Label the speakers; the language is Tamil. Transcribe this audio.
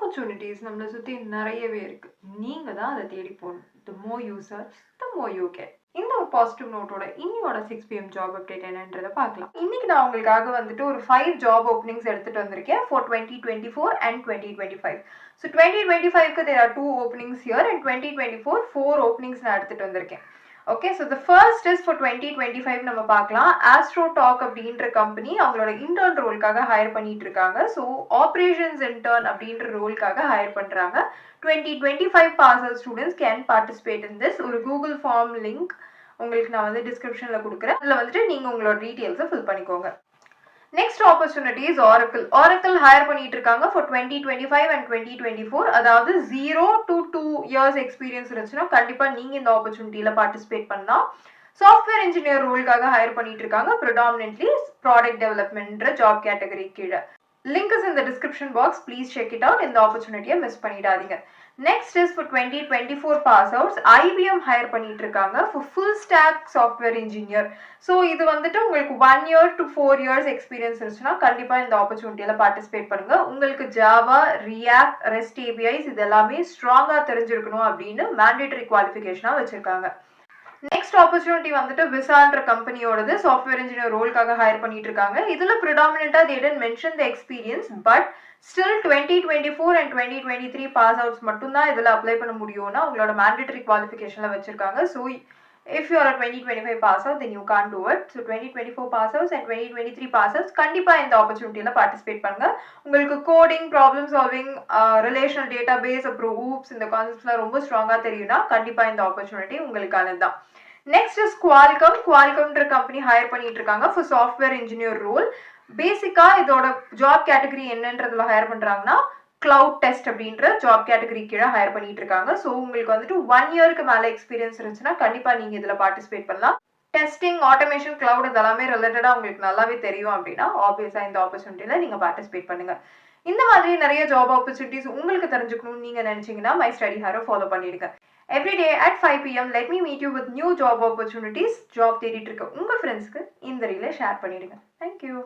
Speaker 1: ஆப்பர்ச்சுனிட்டிஸ் நம்மள சுத்தி நெறையவே இருக்கு. நீங்க தான் அத தேடி போணும். The more you search, the more you get. இந்த ஒரு பாசிட்டிவ் நோட்டோட இன்னியோட 6 PM ஜாப் அப்டேட் என்னன்றத பார்க்கலாம். இன்னைக்கு நான் உங்களுக்காக வந்துட்டு ஒரு 5 ஜாப் ஓப்பனிங்ஸ் எடுத்துட்டு வந்திருக்கேன் for 2024 and 2025. So 2025க்கு there are 2 openings here and 2024 4 openings நான் எடுத்துட்டு வந்திருக்கேன். Okay, so the first is for 2025 நம்ம பார்க்கலாம். AstroTalk அப்படின்ற கம்பெனி அவங்களோட இன்டர்ன் ரோல்காக ஹையர் பண்ணிட்டு இருக்காங்க. ஸோ ஆப்ரேஷன்ஸ் இன்டர்ன் அப்படின்ற ரோல்காக ஹையர் பண்றாங்க. 2025 pass out students can participate in this. ஒரு கூகுள் ஃபார்ம் லிங்க் உங்களுக்கு நான் வந்து டிஸ்கிரிப்ஷன்ல கொடுக்குறேன். அதில் வந்துட்டு நீங்க உங்களோட டீட்டெயில்ஸை ஃபில் பண்ணிக்கோங்க. Next opportunity is Oracle. Oracle higher பண்ணிட்டு இருக்காங்க ஃபார் 2025 அண்ட் 2024. அதாவது 0 to 2 இயர்ஸ் எக்ஸ்பீரியன்ஸ் இருந்துச்சுன்னா கண்டிப்பா நீங்க இந்த ஆப்பர்ச்சுனிட்டியில பார்ட்டிசிபேட் பண்ணலாம். சாஃப்ட்வேர் இன்ஜினியர் ரோலுக்காக ஹையர் பண்ணிட்டு இருக்காங்க. ப்ரிடாமினென்ட்லி ப்ராடக்ட் டெவலப்மெண்ட்ன்ற ஜாப் கேட்டகரி கீழே. Link is in the description box. Please check it out. இந்த ஆப்பர்ச்சுனிட்டியை மிஸ் பண்ணிடாதீங்க. Next is for 2024 pass outs IBM hire பண்ணிட்டு இருக்காங்க for full stack software engineer. So இது வந்துட்டு உங்களுக்கு 1 year to 4 years எக்ஸ்பீரியன்ஸ் இருந்துச்சுன்னா கண்டிப்பா இந்த ஆப்பர்ச்சுனிட்டியில பார்ட்டிசிபேட் பண்ணுங்க. உங்களுக்கு ஜாவா, ரியாக்ட், ரெஸ்ட் APIs இது எல்லாமே ஸ்ட்ராங்கா தெரிஞ்சிருக்கணும் அப்படின்னு மேண்டேட்டரி குவாலிஃபிகேஷனா வச்சிருக்காங்க. நெக்ஸ்ட் ஆப்பர்ச்சுனிட்டி வந்துட்டு விசான்ற கம்பெனியோடது சாஃப்ட்வேர் இன்ஜினியர் ரோலுக்காக ஹையர் பண்ணிட்டு இருக்காங்க. இதுல ப்ரிடாமினென்ட்டா they didn't mention the experience, but still 2024 and 2023 pass outs மட்டும் தான் இதுல அப்ளை பண்ண முடியும்னா உங்களோட மேண்டேட்டரி குவாலிஃபிகேஷன்ல வச்சிருக்காங்க. So if you are a 2025 pass out then you can't do it. So 2024 pass outs and 2023 pass outs கண்டிப்பா இந்த ஆப்பர்ச்சுனிட்டியில பார்ட்டிசிபேட் பண்ணுங்க. உங்களுக்கு coding, problem solving, relational database, அப்புறம் ஊப்ஸ் இந்த கான்செப்ட்ஸ்லாம் ரொம்ப ஸ்ட்ராங்கா தெரியும்னா கண்டிப்பா இந்த ஆப்பர்ச்சுனிட்டி உங்களுக்கானது தான். Next is Qualcomm. குவால்கம்ன்ற கம்பெனி ஹையர் பண்ணிட்டு இருக்காங்க ஃபார் சாஃப்ட்வேர் இன்ஜினியர் ரோல். பேசிக்கா இதோட ஜாப் கேட்டகரி என்னன்றதுல ஹையர் பண்றாங்கன்னா கிளவுட் டெஸ்ட் அப்படின்ற ஜாப் கேட்டகரி கீழே ஹையர் பண்ணிட்டு இருக்காங்க. ஸோ உங்களுக்கு வந்துட்டு 1 yearக்கு மேல எக்ஸ்பீரியன்ஸ் இருந்துச்சுன்னா கண்டிப்பா நீங்க இதுல பார்ட்டிசிபேட் பண்ணலாம். டெஸ்டிங், ஆட்டோமேஷன், கிளவுட் இதெல்லாமே ரிலேட்டடா உங்களுக்கு நல்லாவே தெரியும் அப்படின்னா ஆப்வியஸா இந்த ஆப்பர்ச்சுனிட்டியில நீங்க பார்ட்டிசிபேட் பண்ணுங்க. இந்த மாதிரி நிறைய ஜாப் ஆப்பர்ச்சுனிட்டிஸ் உங்களுக்கு தெரிஞ்சுக்கணும்னு நீங்க நினைச்சீங்கன்னா மை ஸ்டடி ஹாரை ஃபாலோ பண்ணிடுங்க. Every day at 5 PM let me meet you with new job opportunities. Job தேடிட்டு இருக்க உங்க ஃப்ரெண்ட்ஸ்க்கு இந்த ரீலை ஷேர் பண்ணிடுங்க. Thank you.